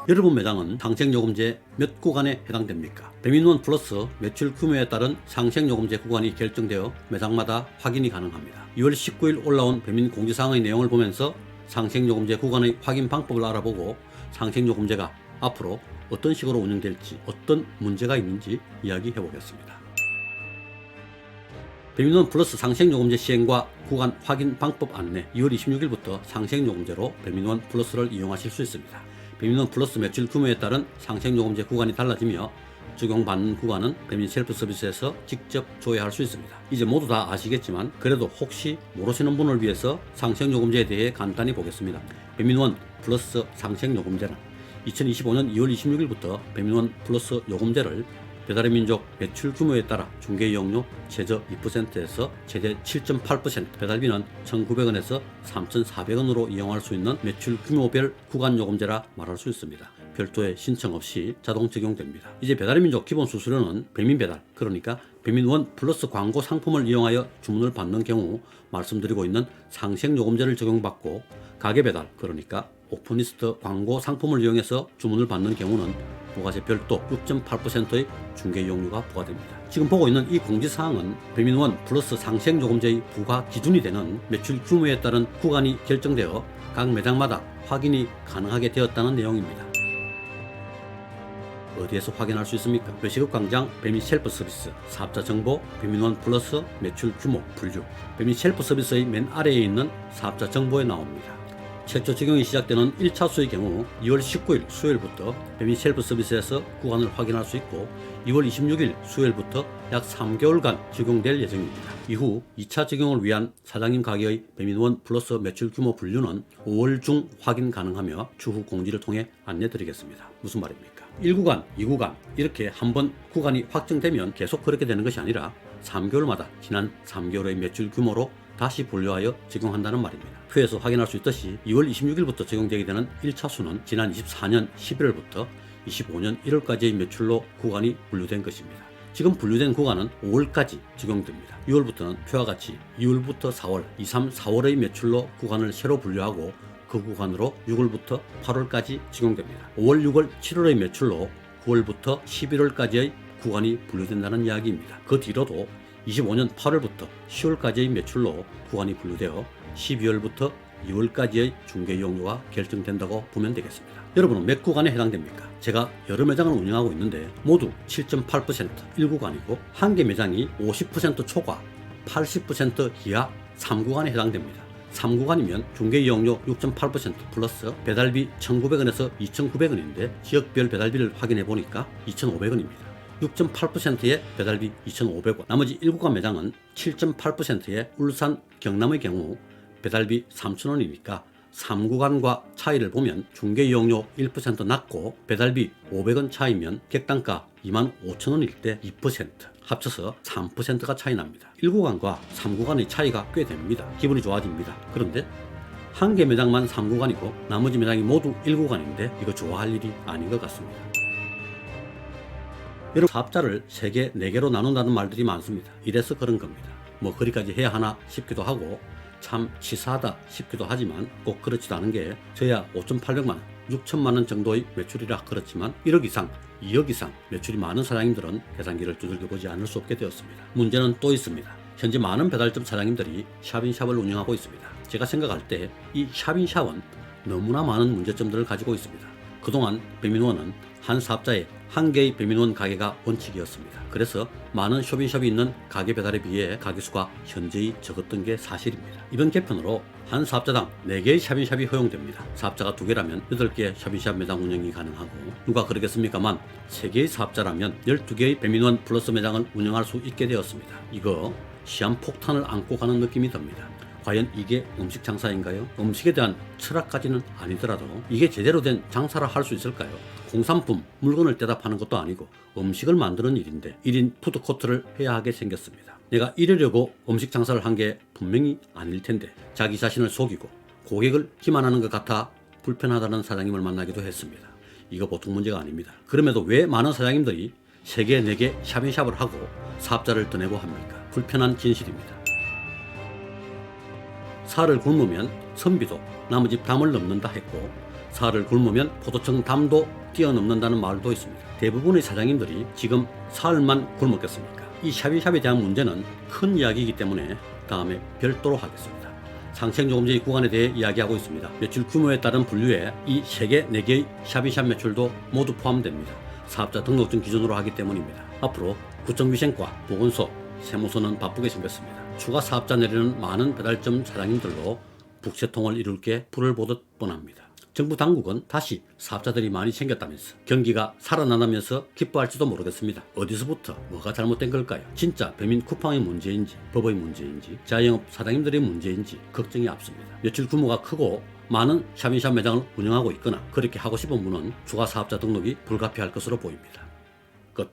여러분 매장은 상생요금제 몇 구간에 해당됩니까? 배민원 플러스 매출 규모에 따른 상생요금제 구간이 결정되어 매장마다 확인이 가능합니다. 2월 19일 올라온 배민 공지사항의 내용을 보면서 상생요금제 구간의 확인 방법을 알아보고 상생요금제가 앞으로 어떤 식으로 운영될지, 어떤 문제가 있는지 이야기해 보겠습니다. 배민원 플러스 상생요금제 시행과 구간 확인 방법 안내. 2월 26일부터 상생요금제로 배민원 플러스를 이용하실 수 있습니다. 배민원 플러스 매출 규모에 따른 상생요금제 구간이 달라지며 적용받는 구간은 배민 셀프 서비스에서 직접 조회할 수 있습니다. 이제 모두 다 아시겠지만 그래도 혹시 모르시는 분을 위해서 상생요금제에 대해 간단히 보겠습니다. 배민원 플러스 상생요금제는 2025년 2월 26일부터 배민원 플러스 요금제를 배달의 민족 매출 규모에 따라 중개이용료 최저 2%에서 최대 7.8%, 배달비는 1,900원에서 3,400원으로 이용할 수 있는 매출 규모별 구간 요금제라 말할 수 있습니다. 별도의 신청 없이 자동 적용됩니다. 이제 배달의 민족 기본 수수료는 배민 배달, 그러니까 배민원 플러스 광고 상품을 이용하여 주문을 받는 경우 말씀드리고 있는 상생요금제를 적용받고, 가게 배달, 그러니까 오픈리스트 광고 상품을 이용해서 주문을 받는 경우는 부가세 별도 6.8%의 중개이용료가 부과됩니다. 지금 보고 있는 이 공지사항은 배민원 플러스 상생요금제의 부과 기준이 되는 매출 규모에 따른 구간이 결정되어 각 매장마다 확인이 가능하게 되었다는 내용입니다. 어디에서 확인할 수 있습니까? 외식업 광장 배민 셀프 서비스, 사업자 정보, 배민원 플러스 매출 규모 분류. 배민 셀프 서비스의 맨 아래에 있는 사업자 정보에 나옵니다. 최초 적용이 시작되는 1차수의 경우 2월 19일 수요일부터 배민 셀프 서비스에서 구간을 확인할 수 있고 2월 26일 수요일부터 약 3개월간 적용될 예정입니다. 이후 2차 적용을 위한 사장님 가게의 배민원 플러스 매출 규모 분류는 5월 중 확인 가능하며 추후 공지를 통해 안내드리겠습니다. 무슨 말입니까? 1구간, 2구간 이렇게 한번 구간이 확정되면 계속 그렇게 되는 것이 아니라 3개월마다 지난 3개월의 매출 규모로 다시 분류하여 적용한다는 말입니다. 표에서 확인할 수 있듯이 2월 26일부터 적용되게 되는 1차수는 지난 24년 11월부터 25년 1월까지의 매출로 구간이 분류된 것입니다. 지금 분류된 구간은 5월까지 적용됩니다. 6월부터는 표와 같이 2월부터 4월, 2, 3, 4월의 매출로 구간을 새로 분류하고 그 구간으로 6월부터 8월까지 적용됩니다. 5월, 6월, 7월의 매출로 9월부터 11월까지의 구간이 분류된다는 이야기입니다. 그 뒤로도 25년 8월부터 10월까지의 매출로 구간이 분류되어 12월부터 2월까지의 중개이용료가 결정된다고 보면 되겠습니다. 여러분은 몇 구간에 해당됩니까? 제가 여러 매장을 운영하고 있는데 모두 7.8% 1구간이고 한 개 매장이 50% 초과 80% 이하 3구간에 해당됩니다. 3구간이면 중개이용료 6.8% 플러스 배달비 1,900원에서 2,900원인데 지역별 배달비를 확인해 보니까 2,500원입니다. 6.8%의 배달비 2,500원, 나머지 1구간 매장은 7.8%의 울산, 경남의 경우 배달비 3,000원이니까 3구간과 차이를 보면 중개이용료 1% 낮고 배달비 500원 차이면 객단가 25,000원일 때 2%, 합쳐서 3%가 차이 납니다. 1구간과 3구간의 차이가 꽤 됩니다. 기분이 좋아집니다. 그런데 한 개 매장만 3구간이고 나머지 매장이 모두 1구간인데 이거 좋아할 일이 아닌 것 같습니다. 여러분, 사업자를 3개, 4개로 나눈다는 말들이 많습니다. 이래서 그런 겁니다. 뭐 그리까지 해야 하나 싶기도 하고 참 치사하다 싶기도 하지만 꼭 그렇지도 않은 게 저야 5,800만 원, 6천만 원 정도의 매출이라 그렇지만 1억 이상, 2억 이상 매출이 많은 사장님들은 계산기를 두들겨보지 않을 수 없게 되었습니다. 문제는 또 있습니다. 현재 많은 배달점 사장님들이 샵인샵을 운영하고 있습니다. 제가 생각할 때 이 샵인샵은 너무나 많은 문제점들을 가지고 있습니다. 그동안 배민원은 한 사업자에 한 개의 배민원 가게가 원칙이었습니다. 그래서 많은 쇼핑샵이 있는 가게 배달에 비해 가게수가 현저히 적었던 게 사실입니다. 이번 개편으로 한 사업자당 4개의 샵인샵이 허용됩니다. 사업자가 2개라면 8개의 샵인샵 매장 운영이 가능하고 누가 그러겠습니까만 3개의 사업자라면 12개의 배민원 플러스 매장을 운영할 수 있게 되었습니다. 이거 시한폭탄을 안고 가는 느낌이 듭니다. 과연 이게 음식 장사인가요? 음식에 대한 철학까지는 아니더라도 이게 제대로 된 장사를 할 수 있을까요? 공산품, 물건을 떼다 파는 것도 아니고 음식을 만드는 일인데 1인 푸드코트를 해야 하게 생겼습니다. 내가 이러려고 음식 장사를 한 게 분명히 아닐 텐데 자기 자신을 속이고 고객을 기만하는 것 같아 불편하다는 사장님을 만나기도 했습니다. 이거 보통 문제가 아닙니다. 그럼에도 왜 많은 사장님들이 3개, 4개 샵인샵을 하고 사업자를 떠내고 합니까? 불편한 진실입니다. 살을 굶으면 선비도 남의 집 담을 넘는다 했고 살을 굶으면 포도청 담도 뛰어넘는다는 말도 있습니다. 대부분의 사장님들이 지금 사흘만 굶었겠습니까? 이 샤비샵에 대한 문제는 큰 이야기이기 때문에 다음에 별도로 하겠습니다. 상생요금제의 구간에 대해 이야기하고 있습니다. 매출 규모에 따른 분류에 이 3개, 4개의 샤비샵 매출도 모두 포함됩니다. 사업자 등록증 기준으로 하기 때문입니다. 앞으로 구청위생과 보건소, 세무서는 바쁘게 생겼습니다. 추가 사업자 내리는 많은 배달점 사장님들로 북새통을 이룰 게 불을 보듯 뻔합니다. 정부 당국은 다시 사업자들이 많이 생겼다면서 경기가 살아나면서 기뻐할지도 모르겠습니다. 어디서부터 뭐가 잘못된 걸까요? 진짜 배민 쿠팡의 문제인지 법의 문제인지 자영업 사장님들의 문제인지 걱정이 앞섭니다. 매출 규모가 크고 많은 샤비샵 매장을 운영하고 있거나 그렇게 하고 싶은 분은 추가 사업자 등록이 불가피할 것으로 보입니다. 끝.